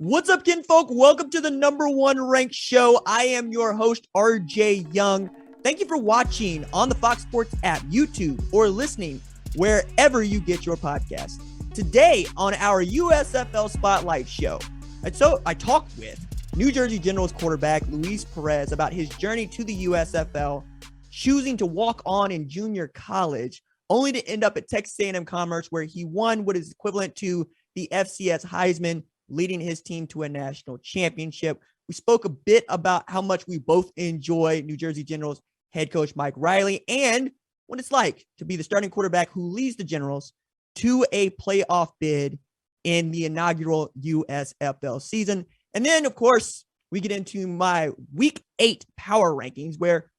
What's up, kinfolk? Welcome to the #1 ranked show. I am your host, RJ Young. Thank you for watching on the Fox Sports app, YouTube, or listening wherever you get your podcast. Today on our USFL Spotlight show, I talked with New Jersey Generals quarterback Luis Perez about his journey to the USFL, choosing to walk on in junior college, only to end up at Texas A&M Commerce, where he won what is equivalent to the FCS Heisman, leading his team to a national championship. We spoke a bit about how much we both enjoy New Jersey Generals head coach Mike Riley and what it's like to be the starting quarterback who leads the Generals to a playoff bid in the inaugural USFL season. And then, of course, we get into my Week 8 Power Rankings where,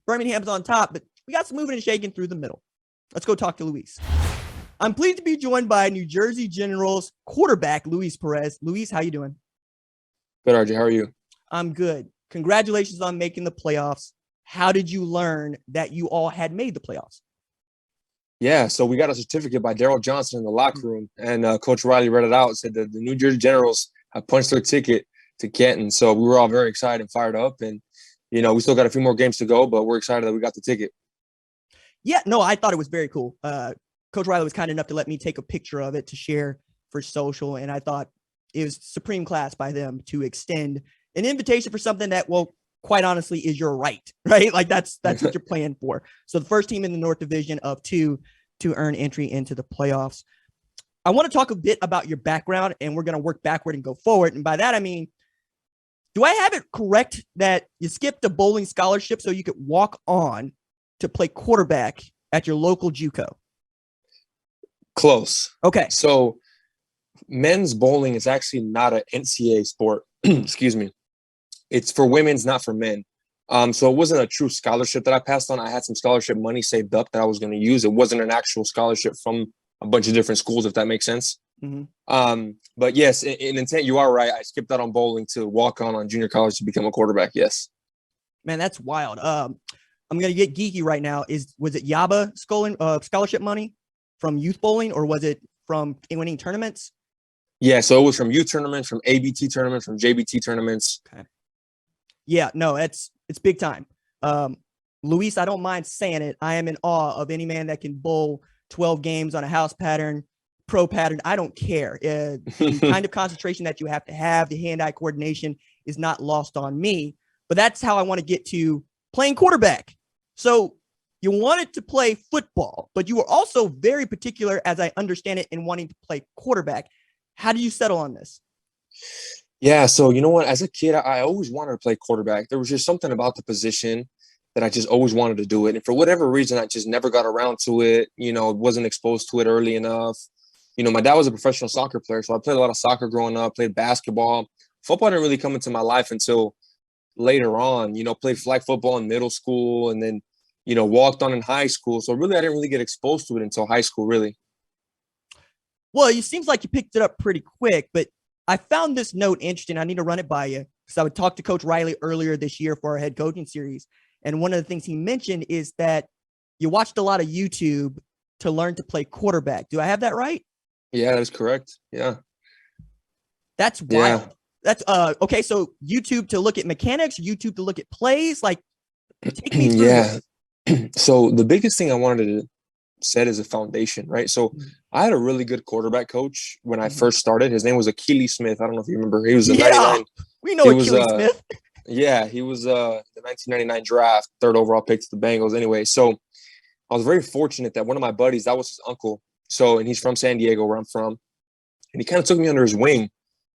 Birmingham's on top, but we got some moving and shaking through the middle. Let's go talk to Luis. I'm pleased to be joined by New Jersey Generals quarterback Luis Perez. Luis, how you doing? Good, RJ. How are you? I'm good. Congratulations on making the playoffs. How did you learn that you all had made the playoffs? Yeah, so we got a certificate by Daryl Johnson in the locker room, and Coach Riley read it out and said that the New Jersey Generals have punched their ticket to Canton. So we were all very excited and fired up, and, we still got a few more games to go, but we're excited that we got the ticket. Yeah, no, I thought it was very cool. Coach Riley was kind enough to let me take a picture of it to share for social, and I thought it was supreme class by them to extend an invitation for something that, well, quite honestly, is your right? Like that's what you're playing for. So the first team in the North Division of 2 to earn entry into the playoffs. I want to talk a bit about your background, and we're going to work backward and go forward. And by that, I mean, do I have it correct that you skipped a bowling scholarship so you could walk on to play quarterback at your local JUCO? Close. Okay. So men's bowling is actually not an NCAA sport. Excuse me. It's for women's, not for men. So it wasn't a true scholarship that I passed on. I had some scholarship money saved up that I was going to use. It wasn't an actual scholarship from a bunch of different schools, if that makes sense. Mm-hmm. But yes, in intent, you are right. I skipped out on bowling to walk on junior college to become a quarterback. Yes. Man, that's wild. I'm going to get geeky right now. Was it Yaba scholarship money from youth bowling, or was it from winning tournaments? Yeah, so it was from youth tournaments, from ABT tournaments, from JBT tournaments. Okay. Yeah, no, it's big time. Luis, I don't mind saying it. I am in awe of any man that can bowl 12 games on a house pattern, pro pattern. I don't care. The kind of concentration that you have to have, the hand-eye coordination is not lost on me. But that's how I want to get to playing quarterback. So you wanted to play football, but you were also very particular, as I understand it, in wanting to play quarterback. How do you settle on this? Yeah, so you know what? As a kid, I always wanted to play quarterback. There was just something about the position that I just always wanted to do it. And for whatever reason, I just never got around to it. Wasn't exposed to it early enough. My dad was a professional soccer player, so I played a lot of soccer growing up, played basketball. Football didn't really come into my life until later on. Played flag football in middle school and then, walked on in high school. So really, I didn't really get exposed to it until high school, really. Well, it seems like you picked it up pretty quick, but I found this note interesting. I need to run it by you because I would talk to Coach Riley earlier this year for our head coaching series. And one of the things he mentioned is that you watched a lot of YouTube to learn to play quarterback. Do I have that right? Yeah, that is correct. Yeah. That's wild. Yeah. That's okay. So YouTube to look at mechanics, YouTube to look at plays, like take me through this. So the biggest thing I wanted to set is a foundation, right? So I had a really good quarterback coach when I first started. His name was Achilles Smith. I don't know if you remember. He was a 99. We know Achilles Smith. Yeah, he was the 1999 draft, 3rd overall pick to the Bengals. Anyway, so I was very fortunate that one of my buddies, that was his uncle. And he's from San Diego, where I'm from. And he kind of took me under his wing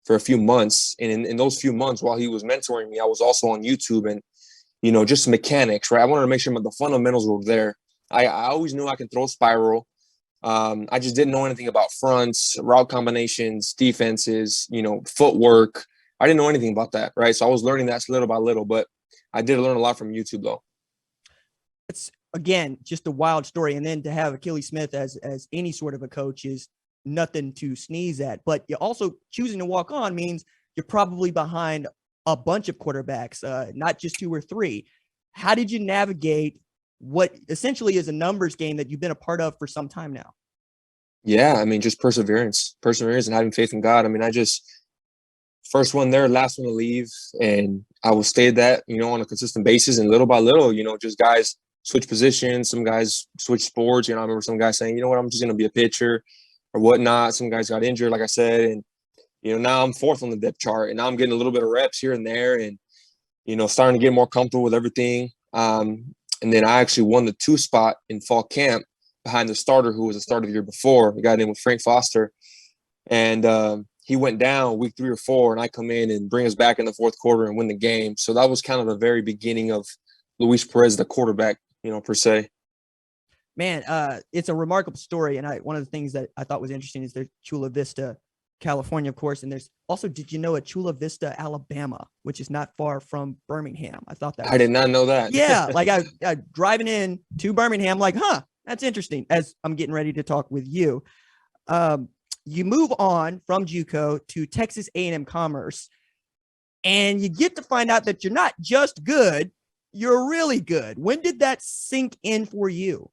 for a few months. And in those few months, while he was mentoring me, I was also on YouTube and, just mechanics, right? I wanted to make sure the fundamentals were there. I always knew I could throw spiral. I just didn't know anything about fronts, route combinations, defenses, footwork. I didn't know anything about that, right? So I was learning that little by little, but I did learn a lot from YouTube, though. It's, again, just a wild story. And then to have Achilles Smith as any sort of a coach is nothing to sneeze at. But you also choosing to walk on means you're probably behind a bunch of quarterbacks, not just 2 or 3. How did you navigate what essentially is a numbers game that you've been a part of for some time now? Yeah, I mean, just perseverance and having faith in God. I mean, first one there, last one to leave. And I will stay at that, on a consistent basis. And little by little, just guys switch positions. Some guys switch sports. I remember some guys saying, you know what, I'm just going to be a pitcher or whatnot. Some guys got injured, like I said. And, now I'm fourth on the depth chart. And now I'm getting a little bit of reps here and there and, starting to get more comfortable with everything. And then I actually won the 2 spot in fall camp behind the starter who was a starter the year before. A guy named was Frank Foster. And he went down week 3 or 4, and I come in and bring us back in the fourth quarter and win the game. So that was kind of the very beginning of Luis Perez, the quarterback, per se. Man, it's a remarkable story. And one of the things that I thought was interesting is there's Chula Vista, California, of course. And there's also, did you know, a Chula Vista, Alabama, which is not far from Birmingham? I thought that I did not know that. Yeah. Like I driving in to Birmingham, like, that's interesting, as I'm getting ready to talk with you. You move on from JUCO to Texas A&M Commerce, and you get to find out that you're not just good, you're really good. When did that sink in for you?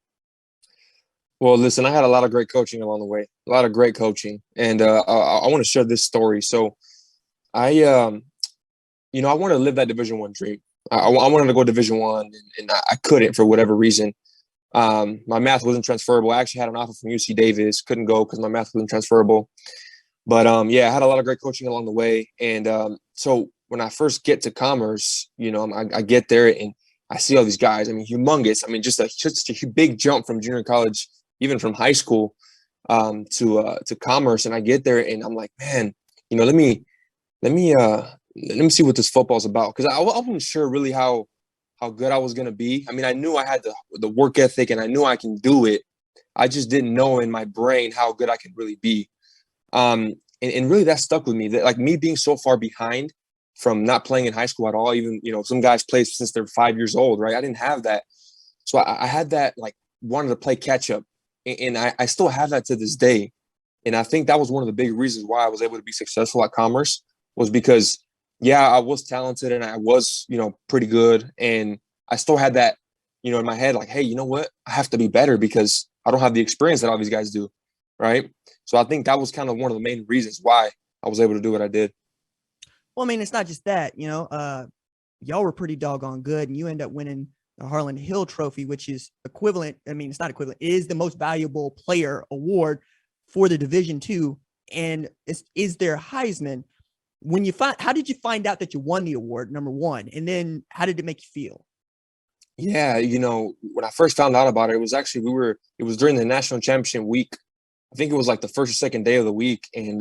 Well, listen, I had a lot of great coaching along the way, a lot of great coaching. And I want to share this story. So I wanted to live that Division I dream. I wanted to go Division I, and I couldn't for whatever reason. My math wasn't transferable. I actually had an offer from UC Davis, couldn't go because my math wasn't transferable. But I had a lot of great coaching along the way. And so when I first get to Commerce, I get there and I see all these guys. I mean, humongous. I mean, just a big jump from junior college, even from high school to Commerce. And I get there and I'm like, man, let me see what this football is about, because I wasn't sure really how good I was going to be. I mean, I knew I had the work ethic and I knew I can do it. I just didn't know in my brain how good I could really be. And really that stuck with me, that like me being so far behind from not playing in high school at all. Even, some guys play since they're 5 years old, right? I didn't have that. So I had that, like, wanted to play catch up. And I still have that to this day. And I think that was one of the big reasons why I was able to be successful at Commerce, was because I was talented and I was, pretty good. And I still had that, in my head, like, hey, you know what? I have to be better because I don't have the experience that all these guys do. Right. So I think that was kind of one of the main reasons why I was able to do what I did. Well, I mean, it's not just that, y'all were pretty doggone good, and you end up winning the Harlan Hill Trophy, which is equivalent. I mean, it's not equivalent. It is the most valuable player award for the Division II, and is their Heisman. How did you find out that you won the award, number one? And then how did it make you feel? Yeah, when I first found out about it, it was actually, it was during the national championship week. I think it was like the first or second day of the week. And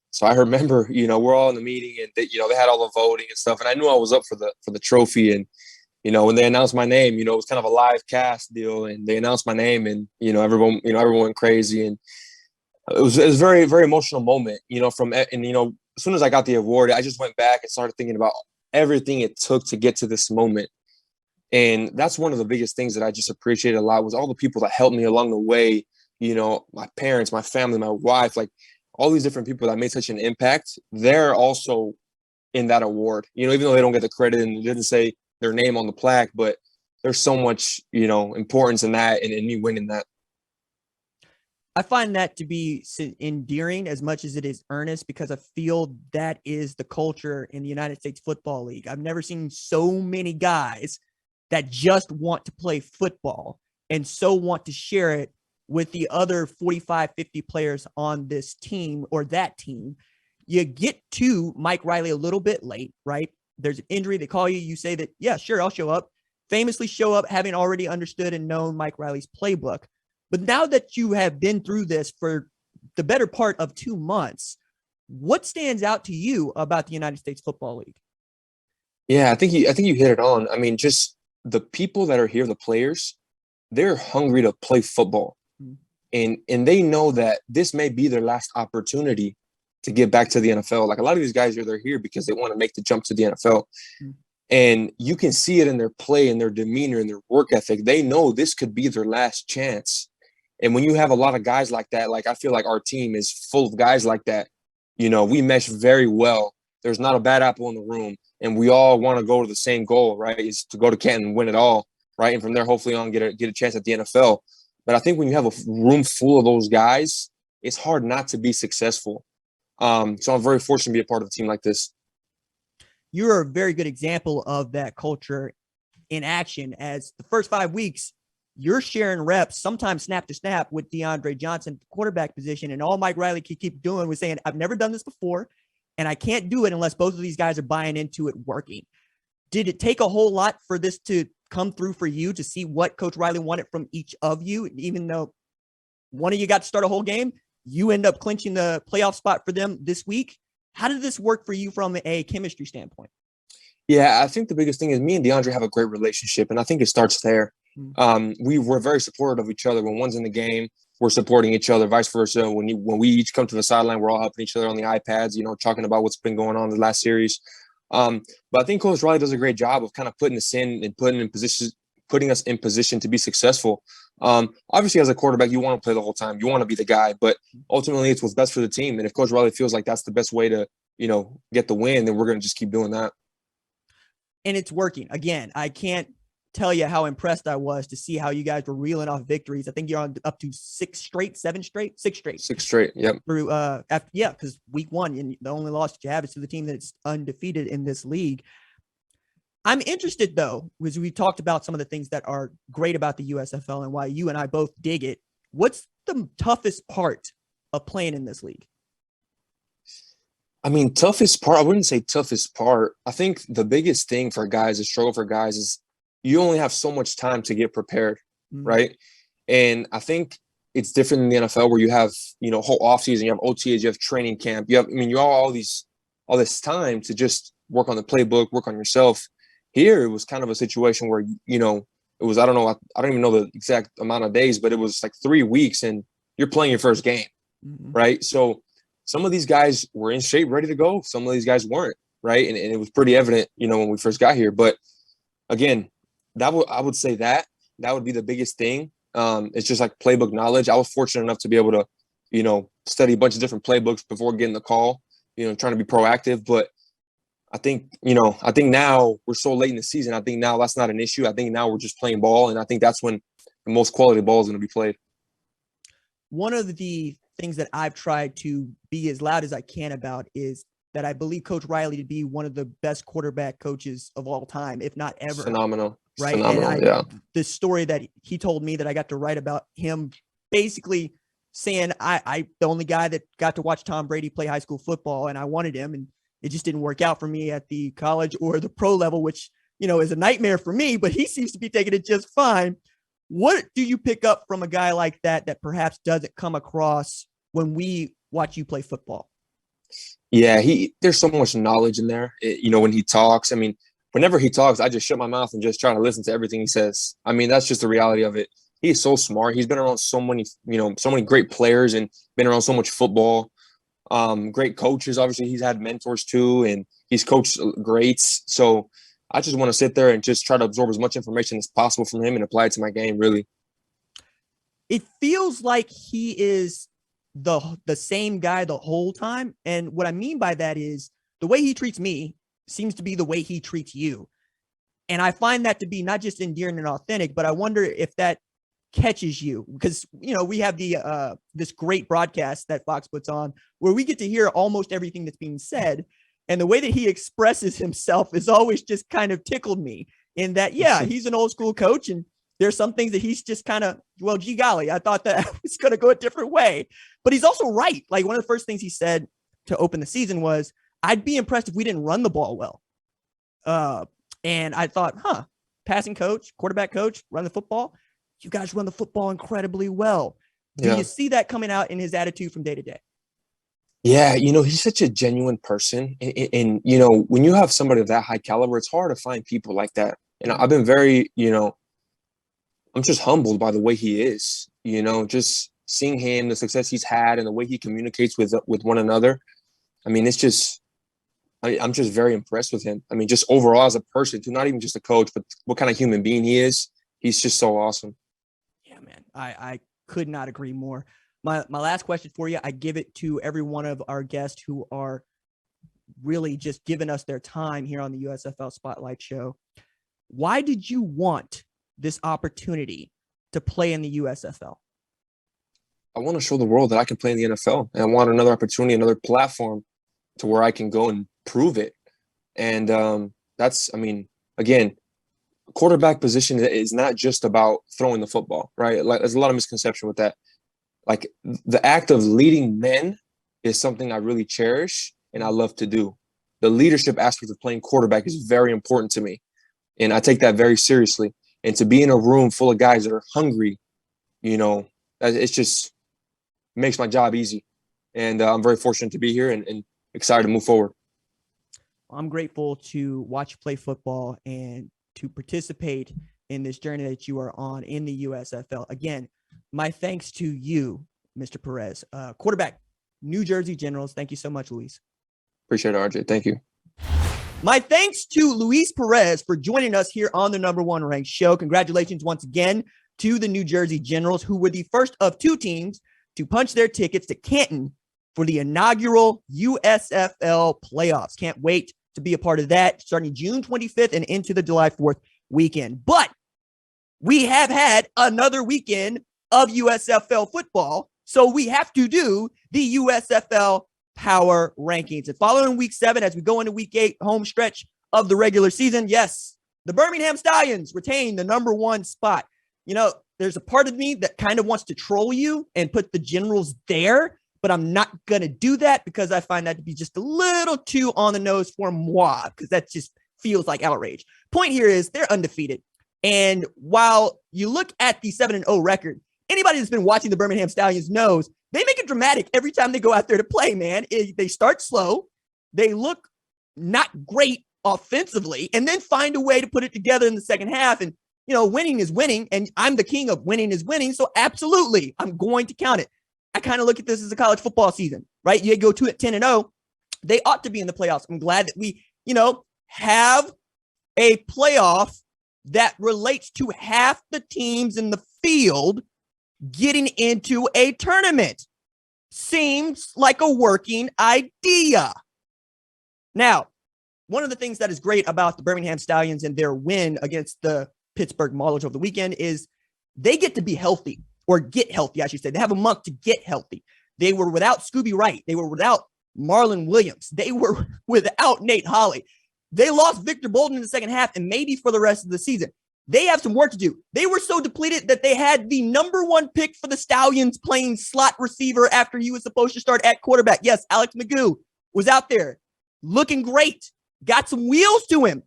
so I remember, we're all in the meeting and they had all the voting and stuff. And I knew I was up for the trophy. And, when they announced my name, it was kind of a live cast deal, and they announced my name and, everyone went crazy. And it was a very, very emotional moment, as soon as I got the award, I just went back and started thinking about everything it took to get to this moment. And that's one of the biggest things that I just appreciated a lot, was all the people that helped me along the way. My parents, my family, my wife, like all these different people that made such an impact. They're also in that award, even though they don't get the credit and it didn't say their name on the plaque, but there's so much, importance in that and in me winning that. I find that to be endearing as much as it is earnest, because I feel that is the culture in the United States Football League. I've never seen so many guys that just want to play football and so want to share it with the other 45, 50 players on this team or that team. You get to Mike Riley a little bit late, right? There's an injury. They call you. You say that, yeah, sure, I'll show up. Famously show up having already understood and known Mike Riley's playbook. But now that you have been through this for the better part of 2 months, what stands out to you about the United States Football League? Yeah, I think you hit it on. I mean, just the people that are here, the players, they're hungry to play football. Mm-hmm. And they know that this may be their last opportunity to get back to the NFL. Like, a lot of these guys they're here because they want to make the jump to the NFL. Mm-hmm. And you can see it in their play and their demeanor and their work ethic. They know this could be their last chance. And when you have a lot of guys like that, like, I feel like our team is full of guys like that. We mesh very well. There's not a bad apple in the room. And we all want to go to the same goal, right? Is to go to Canton and win it all, right? And from there, hopefully on, get a chance at the NFL. But I think when you have a room full of those guys, it's hard not to be successful. So I'm very fortunate to be a part of a team like this. You're a very good example of that culture in action, as the first 5 weeks, you're sharing reps, sometimes snap to snap, with DeAndre Johnson, quarterback position. And all Mike Riley could keep doing was saying, I've never done this before, and I can't do it unless both of these guys are buying into it working. Did it take a whole lot for this to come through for you, to see what Coach Riley wanted from each of you? Even though one of you got to start a whole game, you end up clinching the playoff spot for them this week. How did this work for you from a chemistry standpoint? Yeah, I think the biggest thing is me and DeAndre have a great relationship, and I think it starts there. We were very supportive of each other. When one's in the game, we're supporting each other, vice versa. When we each come to the sideline, we're all helping each other on the iPads, talking about what's been going on in the last series. But I think Coach Riley does a great job of kind of putting us in and putting us in position to be successful. Obviously, as a quarterback, you want to play the whole time. You want to be the guy, but ultimately it's what's best for the team. And if Coach Riley feels like that's the best way to, get the win, then we're going to just keep doing that. And it's working. Again, I can't tell you how impressed I was to see how you guys were reeling off victories. I think you're on up to 6 straight. Yep. Through because week 1, and the only loss that you have is to the team that's undefeated in this league. I'm interested, though, because we talked about some of the things that are great about the USFL and why you and I both dig it. What's the toughest part of playing in this league? I mean, toughest part, I wouldn't say toughest part. I think the biggest thing for guys, the struggle for guys, is you only have so much time to get prepared, right? And I think it's different in the NFL, where you have, whole offseason, you have OTAs, you have training camp, you have all this time to just work on the playbook, work on yourself. Here, it was kind of a situation where, it was, I don't even know the exact amount of days, but it was like 3 weeks and you're playing your first game, right? So some of these guys were in shape, ready to go. Some of these guys weren't, right? And it was pretty evident, when we first got here. But again, I would say that would be the biggest thing. It's just like playbook knowledge. I was fortunate enough to be able to, study a bunch of different playbooks before getting the call, trying to be proactive. But I think now we're so late in the season. I think now that's not an issue. I think now we're just playing ball. And I think that's when the most quality ball is going to be played. One of the things that I've tried to be as loud as I can about is that I believe Coach Riley to be one of the best quarterback coaches of all time, if not ever. Phenomenal. Right. Yeah. The story that he told me that I got to write about him, basically saying I the only guy that got to watch Tom Brady play high school football, and I wanted him, and it just didn't work out for me at the college or the pro level, which, is a nightmare for me, but he seems to be taking it just fine. What do you pick up from a guy like that perhaps doesn't come across when we watch you play football? Yeah, there's so much knowledge in there. When he talks, I mean, whenever he talks, I just shut my mouth and just try to listen to everything he says. I mean, that's just the reality of it. He is so smart. He's been around so many great players and been around so much football. Great coaches. Obviously, he's had mentors too, and he's coached greats. So I just want to sit there and just try to absorb as much information as possible from him and apply it to my game, really. It feels like he is the same guy the whole time. And what I mean by that is the way he treats me seems to be the way he treats you. And I find that to be not just endearing and authentic, but I wonder if that catches you, because, we have this great broadcast that Fox puts on where we get to hear almost everything that's being said. And the way that he expresses himself is always just kind of tickled me, in that, he's an old school coach, and there's some things that he's just kind of, well, gee golly, I thought that I was going to go a different way. But he's also right. Like, one of the first things he said to open the season was, I'd be impressed if we didn't run the ball well. And I thought, passing coach, quarterback coach, run the football. You guys run the football incredibly well. Do you see that coming out in his attitude from day to day? Yeah, he's such a genuine person. And when you have somebody of that high caliber, it's hard to find people like that. And I've been very, I'm just humbled by the way he is, just seeing him, the success he's had, and the way he communicates with one another. I mean, it's just, I'm just very impressed with him. I mean, just overall as a person too, not even just a coach, but what kind of human being he is. He's just so awesome. Yeah, man. I could not agree more. My last question for you, I give it to every one of our guests who are really just giving us their time here on the USFL Spotlight Show. Why did you want this opportunity to play in the USFL? I want to show the world that I can play in the NFL, and I want another opportunity, another platform to where I can go and prove it. And again, quarterback position is not just about throwing the football, right? Like, there's a lot of misconception with that. Like, the act of leading men is something I really cherish and I love to do. The leadership aspect of playing quarterback is very important to me, and I take that very seriously. And to be in a room full of guys that are hungry, it's just makes my job easy. And I'm very fortunate to be here and excited to move forward. I'm grateful to watch you play football and to participate in this journey that you are on in the USFL. Again, my thanks to you, Mr. Perez, quarterback, New Jersey Generals. Thank you so much, Luis. Appreciate it, RJ. Thank you. My thanks to Luis Perez for joining us here on the Number One Ranked show. Congratulations once again to the New Jersey Generals, who were the first of two teams to punch their tickets to Canton for the inaugural USFL playoffs. Can't wait to be a part of that, starting June 25th and into the July 4th weekend. But we have had another weekend of USFL football, so we have to do the USFL Power Rankings. And following week 7, as we go into week 8, home stretch of the regular season, yes, the Birmingham Stallions retain the number 1 spot. There's a part of me that kind of wants to troll you and put the Generals there, but I'm not going to do that because I find that to be just a little too on the nose for moi, because that just feels like outrage. Point here is they're undefeated. And while you look at the 7-0 record, anybody that's been watching the Birmingham Stallions knows they make it dramatic every time they go out there to play, man. They start slow. They look not great offensively and then find a way to put it together in the second half. And, winning is winning, and I'm the king of winning is winning. So absolutely, I'm going to count it. I kind of look at this as a college football season, right? You go 10-0. They ought to be in the playoffs. I'm glad that we, have a playoff that relates to half the teams in the field getting into a tournament. Seems like a working idea. Now, one of the things that is great about the Birmingham Stallions and their win against the Pittsburgh Maulers over the weekend is they get to be healthy, or get healthy, I should say. They have a month to get healthy. They were without Scooby Wright. They were without Marlon Williams. They were without Nate Holley. They lost Victor Bolden in the second half and maybe for the rest of the season. They have some work to do. They were so depleted that they had the number 1 pick for the Stallions playing slot receiver after he was supposed to start at quarterback. Yes, Alex Magoo was out there looking great, got some wheels to him.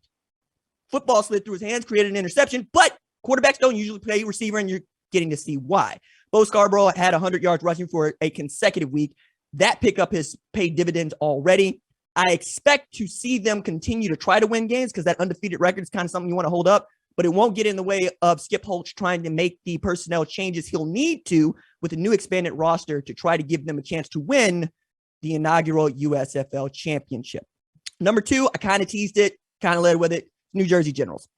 Football slid through his hands, created an interception, but quarterbacks don't usually play receiver, and you're getting to see why. Bo Scarborough had 100 yards rushing for a consecutive week. That pickup has paid dividends already. I expect to see them continue to try to win games because that undefeated record is kind of something you want to hold up, but it won't get in the way of Skip Holtz trying to make the personnel changes he'll need to with a new expanded roster to try to give them a chance to win the inaugural USFL championship. Number 2, I kind of teased it, kind of led with it, New Jersey Generals.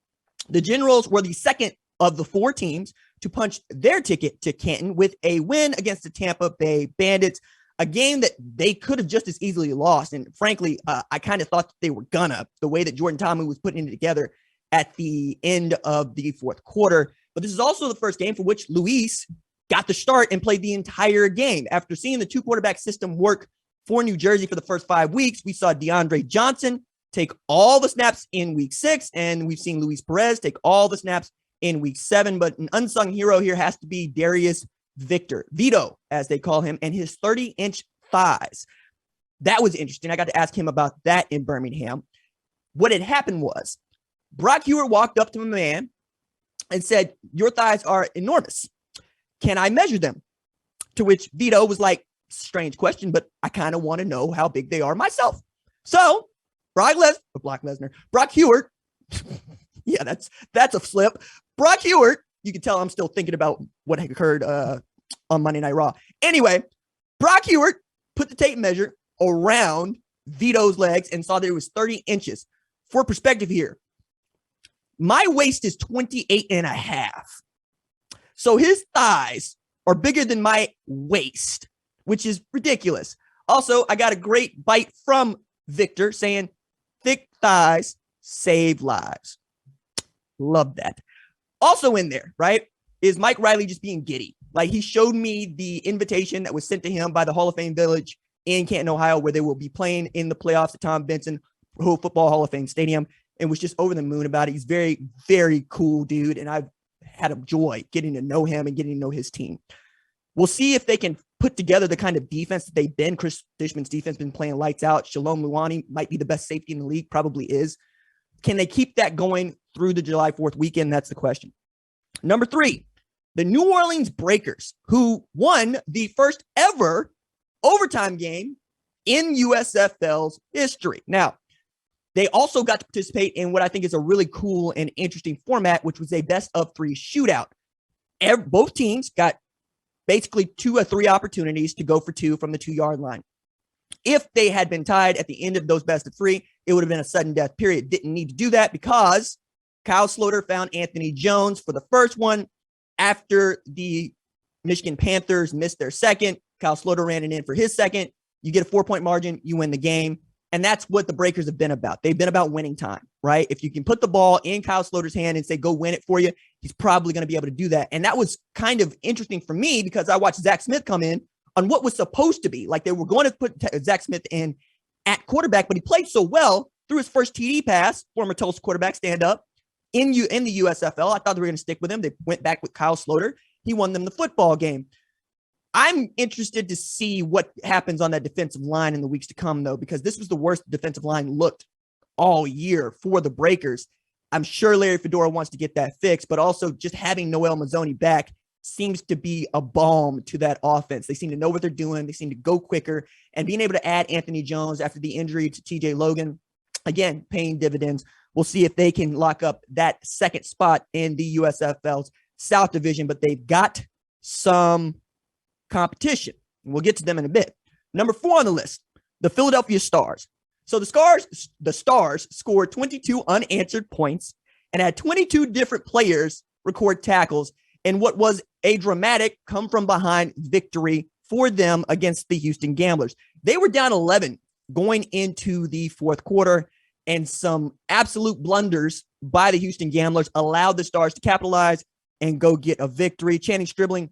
The Generals were the second of the 4 teams to punch their ticket to Canton with a win against the Tampa Bay Bandits, a game that they could have just as easily lost. And frankly, I kind of thought that they were gonna, the way that Jordan Tomlin was putting it together at the end of the 4th quarter. But this is also the first game for which Luis got the start and played the entire game. After seeing the 2 quarterback system work for New Jersey for the first 5 weeks, we saw DeAndre Johnson take all the snaps in week 6, and we've seen Luis Perez take all the snaps in week 7. But an unsung hero here has to be Darius Vito, as they call him, and his 30-inch thighs. That was interesting. I got to ask him about that in Birmingham. What had happened was Brock Hewitt walked up to a man and said, "Your thighs are enormous. Can I measure them?" To which Vito was like, "Strange question, but I kind of want to know how big they are myself." So Brock Hewitt, yeah, that's a flip. Brock Hewitt, you can tell I'm still thinking about what occurred on Monday Night Raw. Anyway, Brock Hewitt put the tape measure around Vito's legs and saw that it was 30 inches. For perspective here, my waist is 28 and a half. So his thighs are bigger than my waist, which is ridiculous. Also, I got a great bite from Victor saying, "Thick thighs save lives." Love that. Also in there, right, is Mike Riley just being giddy. Like, he showed me the invitation that was sent to him by the Hall of Fame Village in Canton, Ohio, where they will be playing in the playoffs at Tom Benson Pro Football Hall of Fame Stadium, and was just over the moon about it. He's very, very cool dude, and I've had a joy getting to know him and getting to know his team. We'll see if they can put together the kind of defense that they've been. Chris Dishman's defense been playing lights out. Shalom Luani might be the best safety in the league, probably is. Can they keep that going through the July 4th weekend? That's the question. Number 3, the New Orleans Breakers, who won the first ever overtime game in USFL's history. Now, they also got to participate in what I think is a really cool and interesting format, which was a best-of-3 shootout. Both teams got basically 2 or 3 opportunities to go for 2 from the 2-yard line. If they had been tied at the end of those best-of-3, it would have been a sudden death period. Didn't need to do that because Kyle Sloter found Anthony Jones for the first one. After the Michigan Panthers missed their second, Kyle Sloter ran it in for his second. You get a 4-point margin, you win the game. And that's what the Breakers have been about. They've been about winning time, right? If you can put the ball in Kyle Sloter's hand and say, go win it for you, he's probably going to be able to do that. And that was kind of interesting for me because I watched Zach Smith come in on what was supposed to be. Like, they were going to put Zach Smith in at quarterback, but he played so well through his first TD pass, former Tulsa quarterback, stand up, in the USFL. I thought they were going to stick with him. They went back with Kyle Sloter. He won them the football game. I'm interested to see what happens on that defensive line in the weeks to come, though, because this was the worst defensive line looked all year for the Breakers. I'm sure Larry Fedora wants to get that fixed, but also just having Noel Mazzoni back seems to be a balm to that offense. They seem to know what they're doing. They seem to go quicker, and being able to add Anthony Jones after the injury to TJ Logan, again, paying dividends. We'll see if they can lock up that second spot in the USFL's South Division, but they've got some competition. We'll get to them in a bit. Number 4 on the list, the Philadelphia Stars. So the Stars scored 22 unanswered points and had 22 different players record tackles in what was a dramatic come from behind victory for them against the Houston Gamblers. They were down 11 going into the fourth quarter, and some absolute blunders by the Houston Gamblers allowed the Stars to capitalize and go get a victory. Channing Stribling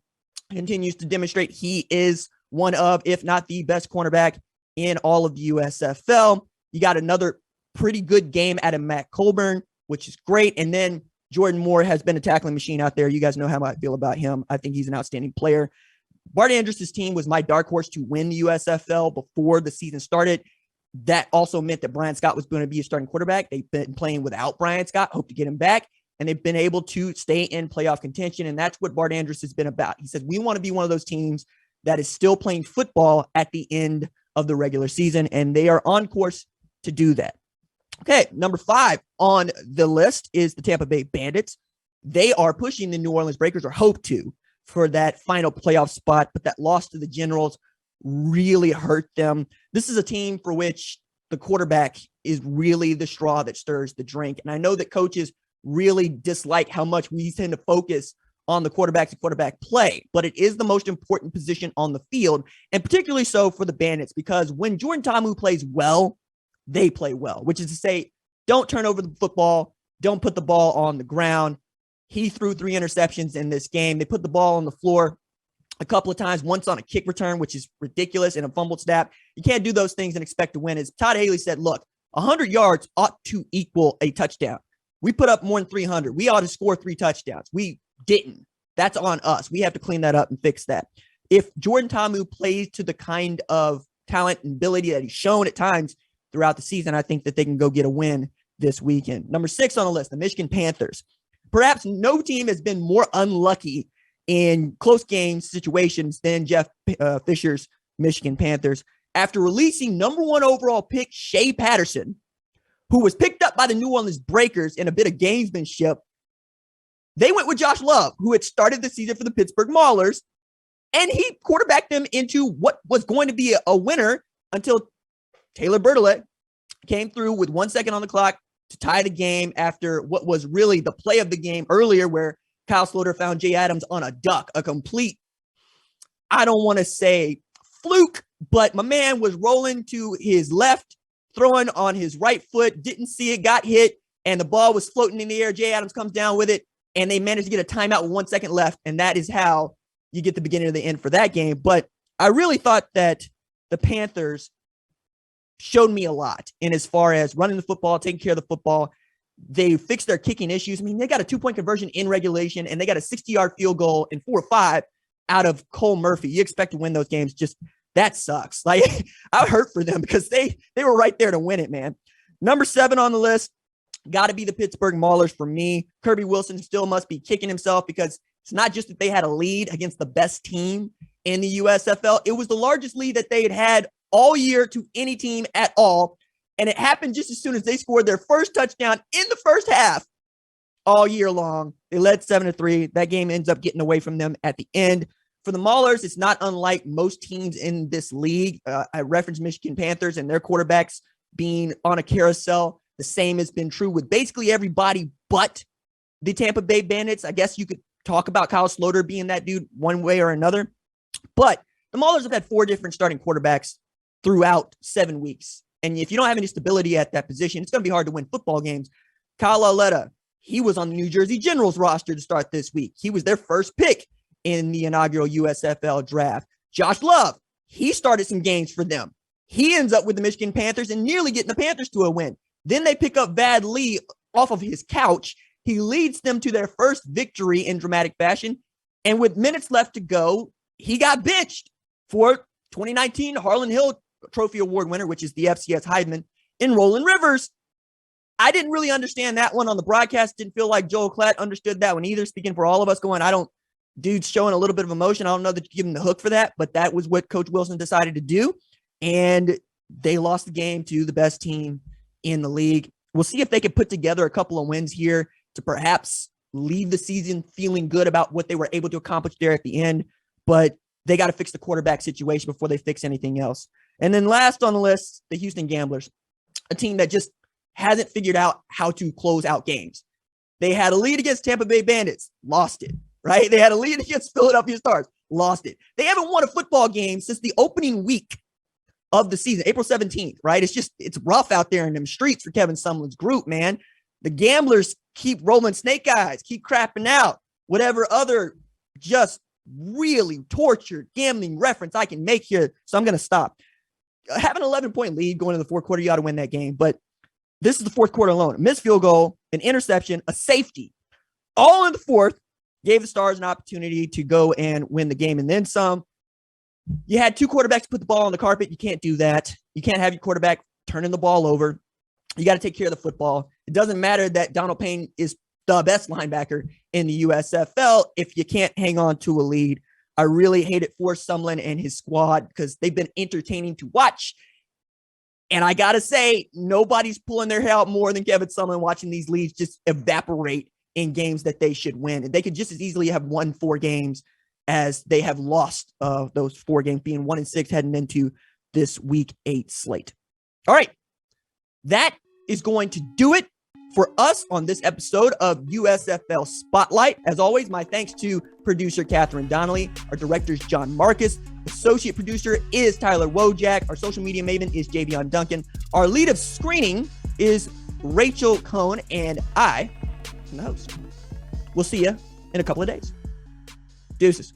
continues to demonstrate he is one of, if not the best cornerback in all of the USFL. You got another pretty good game out of Matt Colburn, which is great. And then Jordan Moore has been a tackling machine out there. You guys know how I feel about him. I think he's an outstanding player. Bart Andrus' team was my dark horse to win the USFL before the season started. That also meant that Brian Scott was going to be a starting quarterback. They've been playing without Brian Scott, hope to get him back. And they've been able to stay in playoff contention. And that's what Bart Andrus has been about. He says, we want to be one of those teams that is still playing football at the end of the regular season. And they are on course to do that. Okay, number 5 on the list is the Tampa Bay Bandits. They are pushing the New Orleans Breakers, or hope to, for that final playoff spot. But that loss to the Generals really hurt them. This is a team for which the quarterback is really the straw that stirs the drink. And I know that coaches really dislike how much we tend to focus on the quarterback to quarterback play, but it is the most important position on the field, and particularly so for the Bandits, because when Jordan Ta'amu plays well, they play well, which is to say, don't turn over the football, don't put the ball on the ground. He threw 3 interceptions in this game. They put the ball on the floor a couple of times, once on a kick return, which is ridiculous, and a fumbled snap. You can't do those things and expect to win. As Todd Haley said, look, 100 yards ought to equal a touchdown. We put up more than 300. We ought to score 3 touchdowns. We didn't. That's on us. We have to clean that up and fix that. If Jordan Ta'amu plays to the kind of talent and ability that he's shown at times throughout the season, I think that they can go get a win this weekend. Number 6 on the list, the Michigan Panthers. Perhaps no team has been more unlucky in close game situations than Jeff Fisher's Michigan Panthers. After releasing number 1 overall pick Shea Patterson, who was picked up by the New Orleans Breakers in a bit of gamesmanship, they went with Josh Love, who had started the season for the Pittsburgh Maulers, and he quarterbacked them into what was going to be a winner until Taylor Bertolet came through with 1 second on the clock to tie the game after what was really the play of the game earlier, where Kyle Sloter found Jay Adams on a duck, a complete, I don't want to say fluke, but my man was rolling to his left, throwing on his right foot, didn't see it, got hit, and the ball was floating in the air. Jay Adams comes down with it, and they managed to get a timeout with 1 second left, and that is how you get the beginning of the end for that game. But I really thought that the Panthers showed me a lot in as far as running the football, taking care of the football. They fixed their kicking issues. I mean, they got a 2-point conversion in regulation, and they got a 60-yard field goal in 4 or 5 out of Cole Murphy. You expect to win those games. Just that sucks. Like, I hurt for them because they were right there to win it, man. Number 7 on the list, got to be the Pittsburgh Maulers for me. Kirby Wilson still must be kicking himself because it's not just that they had a lead against the best team in the USFL. It was the largest lead that they had all year to any team at all. And it happened just as soon as they scored their first touchdown in the first half all year long. They led 7-3. That game ends up getting away from them at the end. For the Maulers, it's not unlike most teams in this league. I referenced Michigan Panthers and their quarterbacks being on a carousel. The same has been true with basically everybody but the Tampa Bay Bandits. I guess you could talk about Kyle Sloter being that dude one way or another. But the Maulers have had 4 different starting quarterbacks throughout 7 weeks. And if you don't have any stability at that position, it's going to be hard to win football games. Kyle Lauletta, he was on the New Jersey Generals roster to start this week. He was their first pick in the inaugural USFL draft. Josh Love, he started some games for them. He ends up with the Michigan Panthers and nearly getting the Panthers to a win. Then they pick up Vad Lee off of his couch. He leads them to their first victory in dramatic fashion. And with minutes left to go, he got benched for 2019 Harlan Hill Trophy Award winner, which is the FCS Heisman, in Roland Rivers. I didn't really understand that one on the broadcast. Didn't feel like Joel Klatt understood that one either. Speaking for all of us going, dude's showing a little bit of emotion. I don't know that you give him the hook for that, but that was what Coach Wilson decided to do. And they lost the game to the best team in the league. We'll see if they can put together a couple of wins here to perhaps leave the season feeling good about what they were able to accomplish there at the end. But they got to fix the quarterback situation before they fix anything else. And then last on the list, the Houston Gamblers, a team that just hasn't figured out how to close out games. They had a lead against Tampa Bay Bandits, lost it, right? They had a lead against Philadelphia Stars, lost it. They haven't won a football game since the opening week of the season, April 17th, right? It's rough out there in them streets for Kevin Sumlin's group, man. The Gamblers keep rolling snake eyes, keep crapping out, whatever other just really tortured gambling reference I can make here. So I'm going to stop. Have an 11-point lead going into the fourth quarter. You ought to win that game. But this is the fourth quarter alone. A missed field goal, an interception, a safety, all in the fourth, gave the Stars an opportunity to go and win the game and then some. You had 2 quarterbacks put the ball on the carpet. You can't do that. You can't have your quarterback turning the ball over. You got to take care of the football. It doesn't matter that Donald Payne is the best linebacker in the USFL if you can't hang on to a lead. I really hate it for Sumlin and his squad because they've been entertaining to watch. And I got to say, nobody's pulling their hair out more than Kevin Sumlin watching these leads just evaporate in games that they should win. And they could just as easily have won 4 games as they have lost those 4 games, being 1-6 heading into this week 8 slate. All right. That is going to do it for us on this episode of USFL Spotlight. As always, my thanks to producer Catherine Donnelly, our director is John Marcus, associate producer is Tyler Wojak, our social media maven is Javion Duncan, our lead of screening is Rachel Cohn, and I am the host. We'll see you in a couple of days. Deuces.